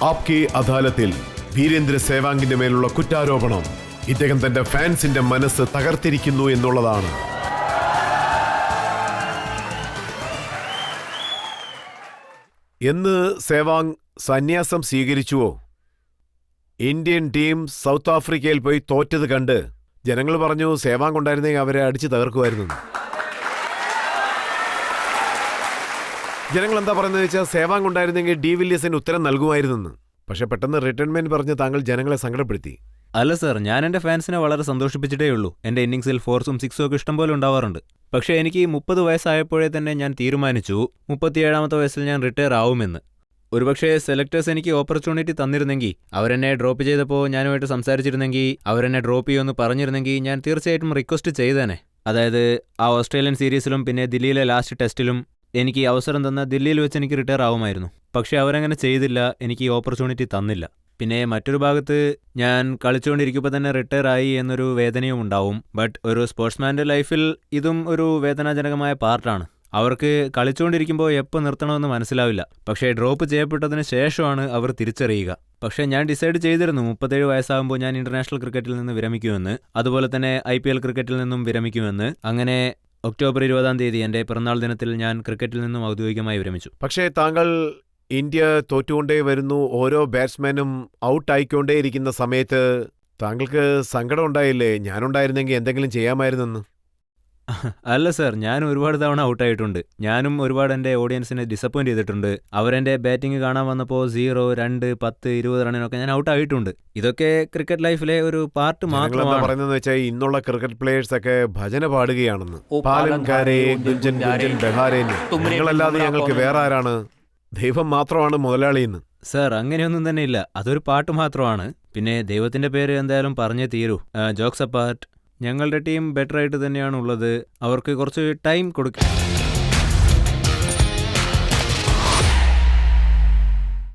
ആപ്കി അദാലത്തിൽ വീരേന്ദ്ര സേവാങ്കിന്റെ മേലുള്ള കുറ്റാരോപണം ഇദ്ദേഹം തന്റെ ഫാൻസിന്റെ മനസ്സ് തകർത്തിരിക്കുന്നു എന്നുള്ളതാണ്. എന്ന് സേവാങ് സന്യാസം സ്വീകരിച്ചുവോ? ഇന്ത്യൻ ടീം സൗത്ത് ആഫ്രിക്കയിൽ പോയി തോറ്റത് കണ്ട് ജനങ്ങൾ പറഞ്ഞു സേവാങ് ഉണ്ടായിരുന്നെങ്കിൽ അവരെ അടിച്ച് തകർക്കുമായിരുന്നു. ജനങ്ങൾ എന്താ പറയുന്നത് വെച്ചാൽ സേവാങ് ഉണ്ടായിരുന്നെങ്കിൽ ഡി വില്ലിയർസിന് ഉത്തരം നൽകുമായിരുന്നെന്ന്. പക്ഷെ പെട്ടെന്ന് റിട്ടയർമെന്റ് പറഞ്ഞ് താങ്കൾ ജനങ്ങളെ സങ്കടപ്പെടുത്തി. അല്ല സർ, ഞാൻ എൻ്റെ ഫാൻസിനെ വളരെ സന്തോഷിപ്പിച്ചിട്ടേ ഉള്ളൂ. എൻ്റെ ഇന്നിങ്സിൽ ഫോർസും സിക്സും ഒക്കെ ഇഷ്ടം പോലെ ഉണ്ടാവാറുണ്ട്. പക്ഷേ എനിക്ക് 30 വയസ്സായപ്പോഴേ തന്നെ ഞാൻ തീരുമാനിച്ചു 37ാമത്തെ വയസ്സിൽ ഞാൻ റിട്ടയർ ആവുമെന്ന്. ഒരുപക്ഷേ സെലക്ടേഴ്സ് എനിക്ക് ഓപ്പർച്യൂണിറ്റി തന്നിരുന്നെങ്കിൽ, അവരെന്നെ ഡ്രോപ്പ് ചെയ്തപ്പോൾ ഞാനുമായിട്ട് സംസാരിച്ചിരുന്നെങ്കിൽ, അവരെന്നെ ഡ്രോപ്പ് ചെയ്യുമെന്ന് പറഞ്ഞിരുന്നെങ്കിൽ ഞാൻ തീർച്ചയായിട്ടും റിക്വസ്റ്റ് ചെയ്തേനെ. അതായത് ആ ഓസ്ട്രേലിയൻ സീരീസിലും പിന്നെ ദില്ലിയിലെ ലാസ്റ്റ് ടെസ്റ്റിലും എനിക്ക് ഈ അവസരം തന്ന ദില്ലിയിൽ വെച്ച് എനിക്ക് റിട്ടയർ ആവുമായിരുന്നു. പക്ഷേ അവരങ്ങനെ ചെയ്തില്ല, എനിക്ക് ഈ ഓപ്പർച്യൂണിറ്റി തന്നില്ല. പിന്നെ മറ്റൊരു ഭാഗത്ത് ഞാൻ കളിച്ചുകൊണ്ടിരിക്കുമ്പോൾ തന്നെ റിട്ടയർ ആയി എന്നൊരു വേദനയും ഉണ്ടാവും. ബട്ട് ഒരു സ്പോർട്സ്മാൻ്റെ ലൈഫിൽ ഇതും ഒരു വേദനാജനകമായ പാർട്ടാണ്. അവർക്ക് കളിച്ചുകൊണ്ടിരിക്കുമ്പോൾ എപ്പോൾ നിർത്തണമെന്ന് മനസ്സിലാവില്ല. പക്ഷേ ഡ്രോപ്പ് ചെയ്യപ്പെട്ടതിന് ശേഷമാണ് അവർ തിരിച്ചറിയുക. പക്ഷേ ഞാൻ ഡിസൈഡ് ചെയ്തിരുന്നു 37 വയസ്സാകുമ്പോൾ ഞാൻ ഇന്റർനാഷണൽ ക്രിക്കറ്റിൽ നിന്ന് വിരമിക്കുമെന്ന്, അതുപോലെ തന്നെ IPL ക്രിക്കറ്റിൽ നിന്നും വിരമിക്കുമെന്ന്. അങ്ങനെ ഒക്ടോബർ 20-ാം തീയതി എൻ്റെ പിറന്നാൾ ദിനത്തിൽ ഞാൻ ക്രിക്കറ്റിൽ നിന്നും ഔദ്യോഗികമായി വിരമിച്ചു. പക്ഷേ താങ്കൾ ഇന്ത്യ തോറ്റുകൊണ്ടേ വരുന്നു, ഓരോ ബാറ്റ്സ്മാനും ഔട്ടായിക്കൊണ്ടേയിരിക്കുന്ന സമയത്ത് താങ്കൾക്ക് സങ്കടം ഉണ്ടായില്ലേ? ഞാനുണ്ടായിരുന്നെങ്കിൽ എന്തെങ്കിലും ചെയ്യാമായിരുന്നെന്ന്. അല്ല സർ, ഞാൻ ഒരുപാട് തവണ ഔട്ടായിട്ടുണ്ട്. ഞാനും ഒരുപാട് എൻ്റെ ഓഡിയൻസിനെ ഡിസപ്പോയിന്റ് ചെയ്തിട്ടുണ്ട്. അവരെൻ്റെ ബാറ്റിംഗ് കാണാൻ വന്നപ്പോൾ 0, 2, 10, 20 റണ്ണിനൊക്കെ ഞാൻ ഔട്ടായിട്ടുണ്ട്. ഇതൊക്കെ ക്രിക്കറ്റ് ലൈഫിലെ ഒരു പാർട്ട് മാത്രമാണ്. പറയുന്നത് വെച്ചാൽ ഇന്നുള്ള ക്രിക്കറ്റ് പ്ലേയേഴ്സ് ഒക്കെ ഭജന പാടുകയാണെന്ന്. പാലൻകാരെ ഗുഞ്ചൻ ഗുഞ്ചൻ ബഹാരെ, നിങ്ങളല്ലാതെ ഞങ്ങൾക്ക് വേറെ ആരാണ്? ദൈവം മാത്രമാണ് മുതലാളിയെന്ന്. സർ, അങ്ങനെയൊന്നും തന്നെ ഇല്ല. അതൊരു പാട്ട് മാത്രമാണ്. പിന്നെ ദൈവത്തിന്റെ പേര് എന്തായാലും പറഞ്ഞേ തീരൂ. ജോക്സ് അപ്പാർട്ട്, ഞങ്ങളുടെ ടീം ബെറ്റർ ആയിട്ട് തന്നെയാണ് ഉള്ളത്. അവർക്ക് കുറച്ച് ടൈം കൊടുക്കുക.